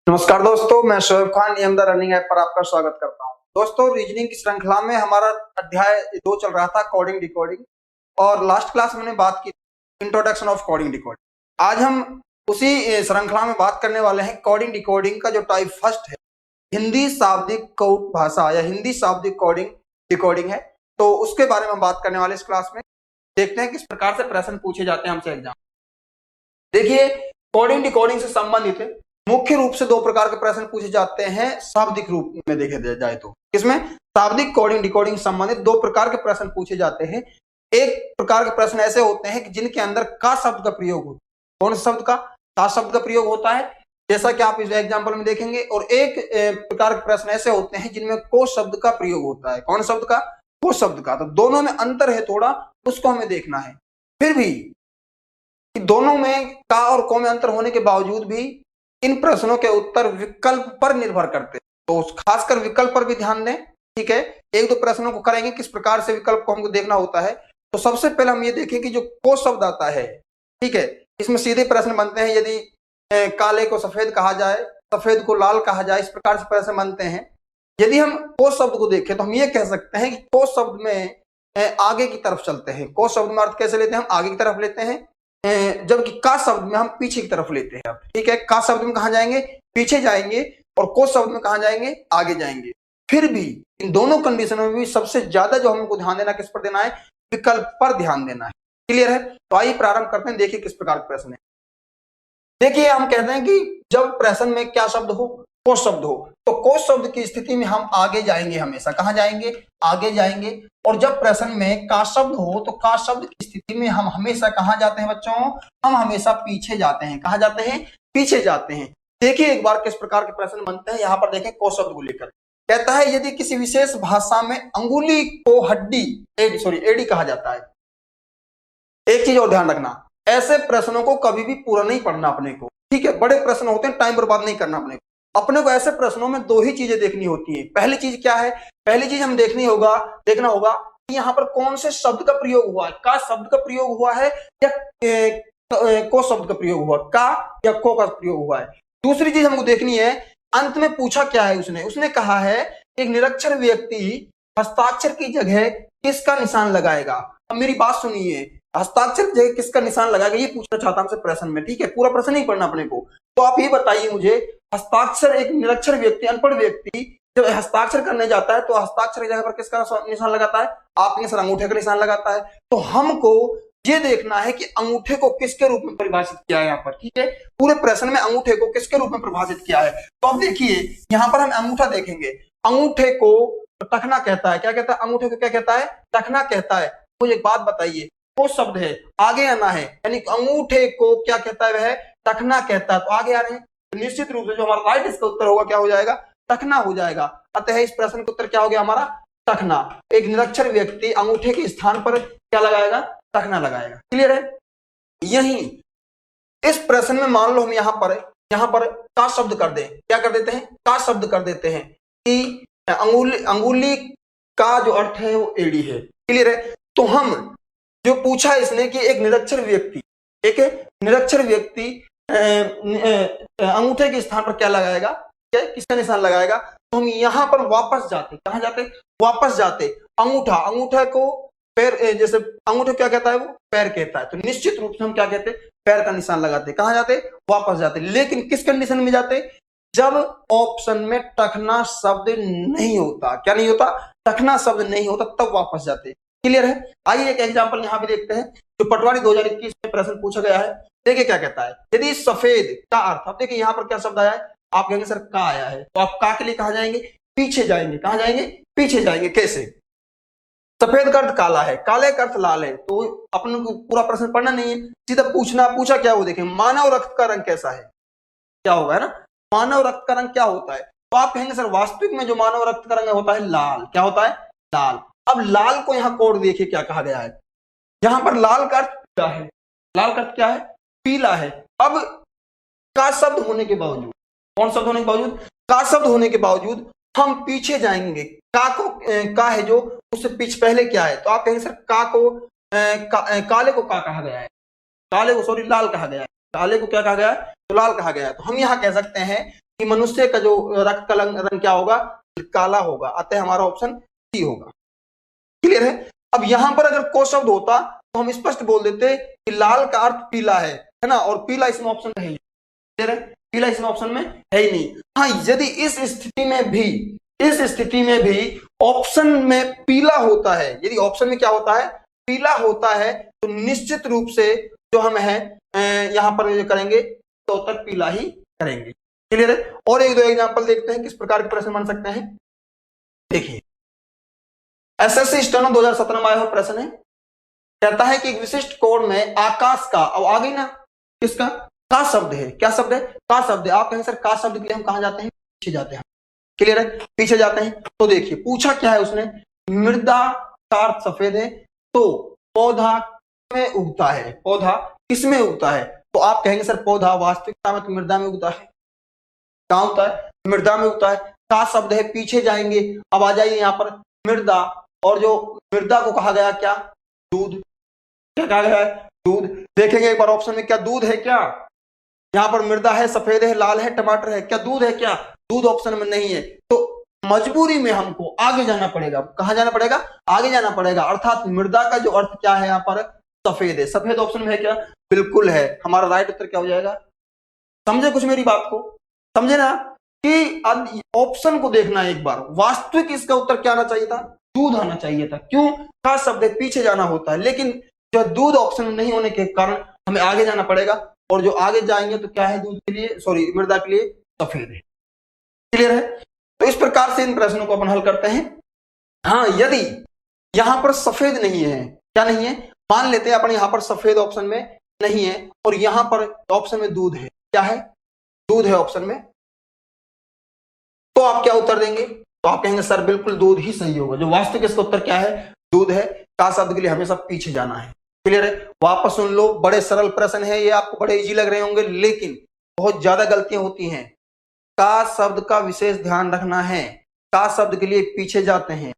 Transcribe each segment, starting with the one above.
नमस्कार दोस्तों, मैं शोएब खान नियमदा रनिंग ऐप पर आपका स्वागत करता हूं। दोस्तों, रीजनिंग की श्रृंखला में हमारा अध्याय 2 चल रहा था, कोडिंग डिकोडिंग, और लास्ट क्लास में हमने बात की इंट्रोडक्शन ऑफ कोडिंग डिकोडिंग। आज हम उसी श्रृंखला में बात करने वाले हैं कोडिंग डिकोडिंग का जो टाइप फर्स्ट है, हिंदी शाब्दिक कोड भाषा या हिंदी शाब्दिक कोडिंग डिकोडिंग है। तो उसके बारे में हम बात करने वाले इस क्लास में। देखते हैं किस प्रकार से प्रश्न पूछे जाते हैं हमसे एग्जाम। देखिए, कोडिंग डिकोडिंग से संबंधित मुख्य रूप से 2 प्रकार के प्रश्न पूछे जाते हैं शाब्दिक रूप में देखे जाए तो। इसमें शाब्दिक कोडिंग डिकोडिंग संबंधित 2 प्रकार के प्रश्न पूछे जाते हैं। एक प्रकार के प्रश्न ऐसे होते हैं कि जिनके अंदर का शब्द का प्रयोग होता है। कौन सा शब्द का शब्द का प्रयोग होता है, जैसा कि आप इस एग्जाम्पल में देखेंगे। और एक प्रकार के प्रश्न ऐसे होते हैं जिनमें को शब्द का प्रयोग होता है। कौन शब्द का? को शब्द का। तो दोनों में अंतर है थोड़ा, उसको हमें देखना है। फिर भी दोनों में का और को में अंतर होने के बावजूद भी इन प्रश्नों के उत्तर विकल्प पर निर्भर करते हैं, तो खासकर विकल्प पर भी ध्यान दें। ठीक है, 1-2 प्रश्नों को करेंगे किस प्रकार से विकल्प को हमको देखना होता है। तो सबसे पहले हम ये देखें कि जो को शब्द आता है, ठीक है, इसमें सीधे प्रश्न बनते हैं। यदि काले को सफेद कहा जाए, सफेद को लाल कहा जाए, इस प्रकार से प्रश्न बनते हैं। यदि हम को शब्द को देखें तो हम ये कह सकते हैं कि को शब्द में आगे की तरफ चलते हैं। को शब्द में अर्थ कैसे लेते हैं? हम आगे की तरफ लेते हैं, जबकि का शब्द में हम पीछे की तरफ लेते हैं। ठीक है, का शब्द में कहां जाएंगे? पीछे जाएंगे, और को शब्द में कहां जाएंगे? आगे जाएंगे। फिर भी इन दोनों कंडीशनों में भी सबसे ज्यादा जो हमको ध्यान देना किस पर देना है? विकल्प पर ध्यान देना है। क्लियर है? तो आइए प्रारंभ करते हैं। देखिए किस प्रकार का प्रश्न है। देखिए, हम कहते हैं कि जब प्रश्न में क्या शब्द हो? को शब्द हो, तो को शब्द की स्थिति में हम आगे जाएंगे। हमेशा कहां जाएंगे? आगे जाएंगे। और जब प्रश्न में का शब्द हो, तो का शब्द की स्थिति में हम हमेशा कहां जाते हैं बच्चों? हम हमेशा पीछे जाते हैं। कहां जाते हैं? पीछे जाते हैं। देखिए एक बार किस प्रकार के प्रश्न बनते हैं। यहां पर देखें, को शब्द को लेकर कहता है, यदि किसी विशेष भाषा में अंगुली को हड्डी एडी कहा जाता है। एक चीज और ध्यान रखना, ऐसे प्रश्नों को कभी भी पूरा नहीं पढ़ना अपने को। ठीक है, बड़े प्रश्न होते हैं, टाइम बर्बाद नहीं करना अपने को। अपने को ऐसे प्रश्नों में 2 ही चीजें देखनी होती है। पहली चीज क्या है? पहली चीज हम देखना होगा कि यहाँ पर कौन से शब्द का प्रयोग हुआ है। का शब्द का प्रयोग हुआ है या को शब्द का प्रयोग हुआ, का या को का प्रयोग हुआ है। दूसरी चीज हमको देखनी है, अंत में पूछा क्या है उसने कहा है एक निरक्षर व्यक्ति हस्ताक्षर की जगह किसका निशान लगाएगा। अब मेरी बात सुनिए, हस्ताक्षर की जगह किसका निशान लगाएगा, ये पूछना चाहता हूं हमसे प्रश्न में। ठीक है, पूरा प्रश्न नहीं पढ़ना अपने को। तो आप ये बताइए मुझे, हस्ताक्षर एक निरक्षर व्यक्ति, अनपढ़ व्यक्ति जब हस्ताक्षर करने जाता है तो हस्ताक्षर की जगह पर किसका निशान लगाता है? आपके सर अंगूठे का निशान लगाता है। तो हमको ये देखना है कि अंगूठे को किसके रूप में परिभाषित किया है यहाँ पर। ठीक है, पूरे प्रश्न में अंगूठे को किसके रूप में परिभाषित किया है। तो अब देखिए, यहाँ पर हम अंगूठा देखेंगे। अंगूठे को टखना कहता है। क्या कहता है? अंगूठे को क्या कहता है? टखना कहता है। मुझे एक बात बताइए, को शब्द है, आगे आना है, यानी अंगूठे को क्या कहता है? वह टखना कहता है। तो आगे आ रहे हैं, तो निश्चित रूप से जो हमारा राइट इसका उत्तर होगा क्या हो जाएगा? टखना हो जाएगा। अतः इस प्रश्न का उत्तर क्या हो गया हमारा? टखना। एक निरक्षर व्यक्ति अंगूठे के स्थान पर क्या लगाएगा? टखना लगाएगा। क्लियर है? यही इस प्रश्न में मान लो हम यहाँ पर का शब्द कर दें। क्या कर देते हैं? का शब्द कर देते हैं कि अंगुली का जो अर्थ है वो एड़ी है। क्लियर है? तो हम जो पूछा इसने कि एक निरक्षर व्यक्ति अंगूठे के स्थान पर क्या लगाएगा, क्या किसका निशान लगाएगा। तो हम यहां पर वापस जाते, कहां जाते? वापस जाते। अंगूठा को पैर, जैसे अंगूठे क्या कहता है? वो पैर कहता है। तो निश्चित रूप से हम क्या कहते? पैर का निशान लगाते। कहां जाते? वापस जाते। लेकिन किस कंडीशन में जाते? जब ऑप्शन में टखना शब्द नहीं होता। क्या नहीं होता? टखना शब्द नहीं होता, तब वापस जाते। क्लियर है? आइए एक एग्जांपल यहां पे देखते हैं, जो पटवारी 2021 में प्रश्न पूछा गया है। देखिए क्या कहता है, यदि सफेद का अर्थ, अब देखिए यहां पर क्या शब्द आया है? आप कहेंगे सर का आया है, तो आप का के लिए कहां जाएंगे? पीछे जाएंगे। कहां जाएंगे? पीछे जाएंगे। कैसे? सफेद का अर्थ काला है, काले का अर्थ लाल है। तो अपन को पूरा प्रश्न पढ़ना नहीं है, सीधा पूछा क्या वो देखें, मानव रक्त का रंग कैसा है। क्या होगा, है ना? मानव रक्त का रंग क्या होता है? तो आप कहेंगे सर वास्तविक में जो मानव रक्त का रंग होता है लाल। क्या होता है? लाल। अब लाल को यहाँ कोड देखिए क्या कहा गया है। यहां पर लाल का अर्थ पीला है। लाल का अर्थ क्या है? पीला है। अब का शब्द होने के बावजूद, कौन शब्द होने के बावजूद? का शब्द होने के बावजूद हम पीछे जाएंगे। का है जो, उससे पीछे पहले क्या है? तो आप कहेंगे सर काले को का कहा गया है, काले को लाल कहा गया है। काले को क्या कहा गया है? तो लाल कहा गया है। तो हम यहाँ कह सकते हैं कि मनुष्य का जो रक्त का रंग क्या होगा, काला होगा। अतः हमारा ऑप्शन सी होगा। क्लियर है। अब यहां पर अगर को शब्द होता तो हम स्पष्ट बोल देते कि लाल का अर्थ पीला है ना, और पीला इसमें ऑप्शन में है ही। क्लियर है, पीला इसमें ऑप्शन में है ही नहीं। हाँ, यदि इस स्थिति में भी ऑप्शन में पीला होता है, यदि ऑप्शन में क्या होता है, पीला होता है, तो निश्चित रूप से जो हम है यहां पर जो करेंगे तो उत्तर पीला ही करेंगे। क्लियर है। और एक दो एग्जांपल देखते हैं किस प्रकार के प्रश्न बन सकते हैं। देखिए, एसएससी स्टेनो 2017 में आया हुआ प्रश्न है। कहता है कि एक विशिष्ट कोण में आकाश का, अब आ गई ना, किसका, का शब्द है। क्या शब्द है, का शब्द है। आप कहेंगे सर का शब्द के लिए हम कहां जाते हैं, पीछे जाते हैं। क्लियर है, पीछे जाते हैं। तो देखिए पूछा क्या है उसने, मृदा का अर्थ सफेद है, तो पौधा में उगता है, पौधा किसमें उगता है। तो आप कहेंगे सर पौधा वास्तविकता में तो मृदा में उगता है। कहां उगता है, मृदा में उगता है। का शब्द है, पीछे जाएंगे। अब आ जाइए यहां पर मृदा, और जो मृदा को कहा गया क्या, दूध। क्या कहा गया है, दूध। देखेंगे एक बार ऑप्शन में क्या दूध है क्या, यहां पर मृदा है, सफेद है, लाल है, टमाटर है, क्या दूध है क्या, दूध ऑप्शन में नहीं है। तो मजबूरी में हमको आगे जाना पड़ेगा। कहां जाना पड़ेगा, आगे जाना पड़ेगा। अर्थात मृदा का जो अर्थ क्या है यहां पर, सफेद है। सफेद ऑप्शन में है क्या, बिल्कुल है। हमारा राइट उत्तर क्या हो जाएगा। समझे कुछ मेरी बात को, समझे ना, कि ऑप्शन को देखना एक बार। वास्तविक इसका उत्तर क्या आना चाहिए था, दूध आना चाहिए था। क्यों, का शब्द है, पीछे जाना होता है, लेकिन जो दूध ऑप्शन में नहीं होने के कारण हमें आगे जाना पड़ेगा। और जो आगे जाएंगे तो क्या है, दूध के लिए, सॉरी मृदा के लिए सफेद है। क्लियर है। तो इस प्रकार से इन प्रश्नों को अपन हल करते हैं। हाँ, यदि यहां पर सफेद नहीं है, क्या नहीं है, मान लेते हैं अपन यहां पर सफेद ऑप्शन में नहीं है, और यहां पर ऑप्शन में दूध है। क्या है, दूध है ऑप्शन में। तो आप क्या उत्तर देंगे, तो आप कहेंगे सर बिल्कुल दूध ही सही होगा। जो वास्तविक इसका उत्तर क्या है, दूध है। का शब्द के लिए हमेशा पीछे जाना है। क्लियर है। वापस सुन लो, बड़े सरल प्रश्न है ये, आपको बड़े इजी लग रहे होंगे, लेकिन बहुत ज्यादा गलतियां होती हैं। का शब्द का विशेष ध्यान रखना है। का शब्द के लिए पीछे जाते हैं,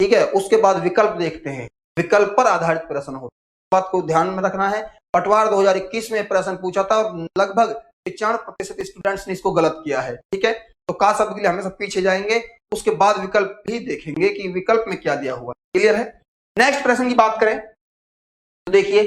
ठीक है, उसके बाद विकल्प देखते हैं, विकल्प पर आधारित प्रश्न होता है। बात को ध्यान में रखना है। पटवार 2021 में प्रश्न पूछा था और लगभग 95% स्टूडेंट्स ने इसको गलत किया है। ठीक है, तो का शब्द के लिए हमेशा पीछे जाएंगे, उसके बाद विकल्प भी देखेंगे कि विकल्प में क्या दिया हुआ। क्लियर है। नेक्स्ट प्रश्न की बात करें तो देखिए,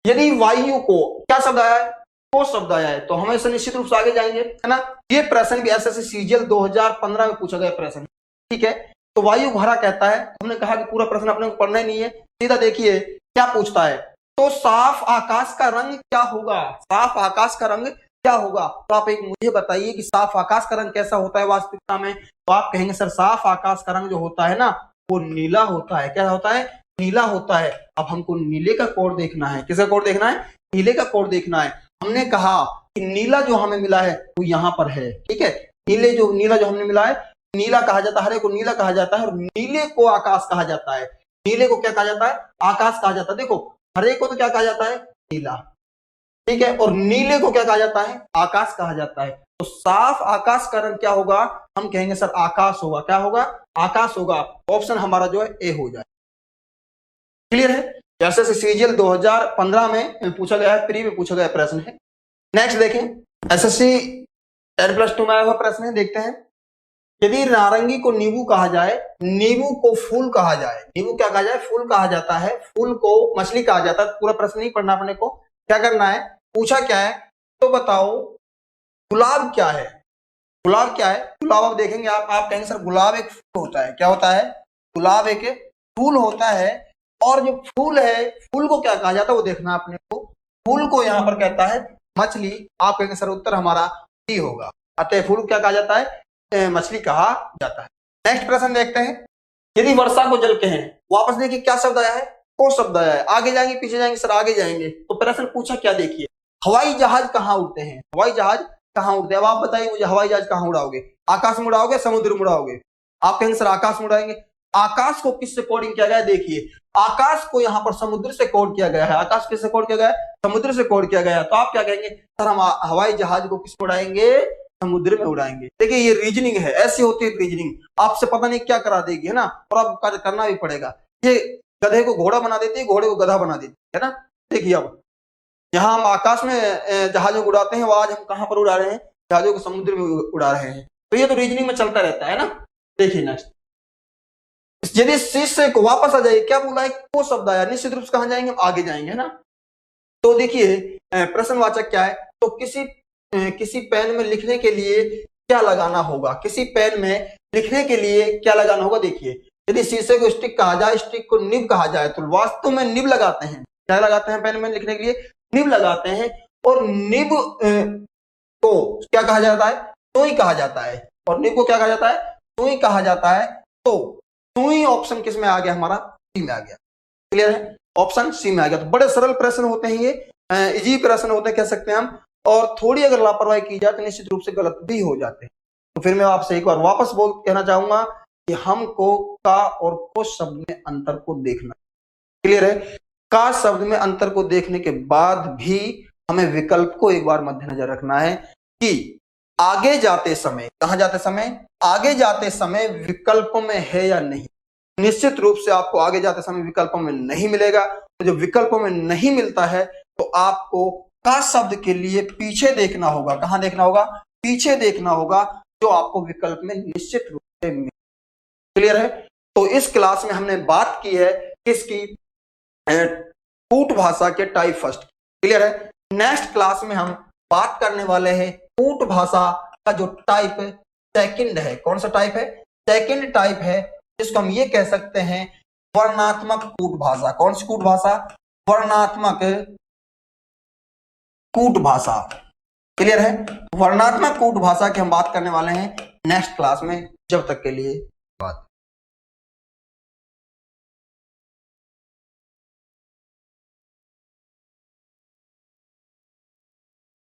यदि वायु को क्या शब्द आया है, को शब्द आया है, तो हमेशा निश्चित रूप से आगे जाएंगे, है ना। ये प्रश्न भी एसएससी सीजीएल 2015 में पूछा गया प्रश्न। ठीक है, तो वायु भरा कहता है। हमने कहा कि पूरा प्रश्न अपने को पढ़ना ही नहीं है, सीधा देखिए क्या पूछता है। तो साफ आकाश का रंग क्या होगा, साफ आकाश का रंग क्या होगा। तो आप एक मुझे बताइए कि साफ आकाश का रंग कैसा होता है वास्तविकता में। तो आप कहेंगे सर साफ आकाश का रंग जो होता है ना, वो नीला होता है। क्या होता है, नीला होता है। अब हमको नीले का कोड देखना है। किसका कोड देखना है, नीले का कोड देखना है। हमने कहा कि नीला जो हमें मिला है वो यहाँ पर है। ठीक है, नीला जो हमने मिला है, नीला कहा जाता है, हरे को नीला कहा जाता है, और नीले को आकाश कहा जाता है। नीले को क्या कहा जाता है, आकाश कहा जाता है। देखो, हरे को तो क्या कहा जाता है, नीला, ठीक है, और नीले को क्या कहा जाता है, आकाश कहा जाता है। तो साफ आकाश का रंग क्या होगा, हम कहेंगे सर आकाश होगा। क्या होगा, आकाश होगा। ऑप्शन हमारा जो है ए हो जाए। क्लियर है। जैसे सीजीएल 2015 में पूछा गया है, प्री में पूछा गया प्रश्न है। नेक्स्ट देखें, एसएससी 10+2 में आया हुआ प्रश्न है, देखते हैं। यदि नारंगी को नींबू कहा जाए, नींबू को फूल कहा जाए, नींबू क्या कहा जाए, फूल कहा जाता है, फूल को मछली कहा जाता है। पूरा प्रश्न नहीं पढ़ना अपने को, क्या करना है, पूछा क्या है, तो बताओ गुलाब क्या है। गुलाब क्या है, गुलाब आप देखेंगे, आप कहेंगे सर गुलाब एक फूल होता है। क्या होता है, गुलाब एक फूल होता है। और जो फूल है, फूल को क्या कहा जाता है वो देखना अपने को। फूल को यहाँ पर कहता है मछली। आप कहेंगे सर उत्तर हमारा डी होगा। अतः फूल क्या कहा जाता है, मछली कहा जाता है। नेक्स्ट प्रश्न देखते हैं। यदि वर्षा को जल कहें, वापस देखिए क्या शब्द आया है, को शब्द आया है। आगे जाएंगे पीछे जाएंगे सर, आगे जाएंगे। तो प्रश्न पूछा क्या, देखिए, हवाई जहाज कहाँ उड़ते हैं, हवाई जहाज कहाँ उड़ते हैं। अब आप बताइए मुझे, हवाई जहाज कहाँ उड़ाओगे, आकाश में उड़ाओगे, समुद्र में उड़ाओगे। आप कहेंगे सर आकाश में उड़ाएंगे। आकाश को किससे कोडिंग किया गया है, देखिए, आकाश को यहाँ पर समुद्र से कोड किया गया है। आकाश किससे कोड किया गया है, समुद्र से कोड किया गया है। तो आप क्या कहेंगे, सर हम हवाई जहाज को किस उड़ाएंगे, समुद्र में उड़ाएंगे। देखिए ये रीजनिंग है, ऐसी होती है रीजनिंग, आपसे पता नहीं क्या करा देगी, है ना, और आपको करना भी पड़ेगा। ये गधे को घोड़ा बना देती है, घोड़े को गधा बना देती है ना। देखिए अब यहाँ हम आकाश में जहाज उड़ाते हैं, वो आज हम कहाँ पर उड़ा रहे हैं, जहाजों को समुद्र में उड़ा रहे हैं। तो ये तो रीजनिंग में चलता रहता है ना। देखिए नेक्स्ट, यदि शीर्षक को वापस आ जाइए, क्या बोला है, वो शब्द आया, निश्चित रूप से कहां जाएंगे, हम आगे जाएंगे, है ना। तो देखिए प्रश्नवाचक क्या है, तो किसी पेन में लिखने के लिए क्या लगाना होगा, किसी पेन में लिखने के लिए क्या लगाना होगा। देखिए यदि शीशे को स्टिक कहा जाए, स्टिक को निब कहा जाए, तो वास्तव में निब लगाते हैं, क्या लगाते हैं पेन में लिखने के लिए, निब लगाते हैं। और निब को क्या कहा जाता है, सुई कहा जाता है। और निब को क्या कहा जाता है, सुई कहा जाता है। तो सुई ऑप्शन किस में आ गया, हमारा सी में आ गया। क्लियर है, ऑप्शन सी में आ गया। तो बड़े सरल प्रश्न होते हैं ये, इजी प्रश्न होते हैं कह सकते हैं हम। और थोड़ी अगर लापरवाही की जाए तो निश्चित रूप से गलत भी हो जाते हैं। तो फिर मैं आपसे एक बार वापस कहना चाहूंगा कि हमको का और को शब्द में अंतर को देखना। क्लियर है, का शब्द में अंतर को देखने के बाद भी हमें विकल्प को एक बार मद्देनजर रखना है कि आगे जाते समय, कहां जाते समय, आगे जाते समय विकल्पों में है या नहीं। निश्चित रूप से आपको आगे जाते समय विकल्पों में नहीं मिलेगा। तो जब विकल्पों में नहीं मिलता है तो आपको का शब्द के लिए पीछे देखना होगा। कहां देखना होगा, पीछे देखना होगा, जो आपको विकल्प में निश्चित रूप से मिले। क्लियर है। तो इस क्लास में हमने बात की है किसकी, कूट भाषा के टाइप फर्स्ट। क्लियर है। नेक्स्ट क्लास में हम बात करने वाले हैं कूट भाषा का जो टाइप सेकंड है। कौन सा टाइप है, सेकंड टाइप है, जिसको हम ये कह सकते हैं वर्णात्मक कूट भाषा। कौन सी कूट भाषा, वर्णात्मक कूट भाषा। क्लियर है, वर्णात्मक कूट भाषा की हम बात करने वाले हैं नेक्स्ट क्लास में। जब तक के लिए बात।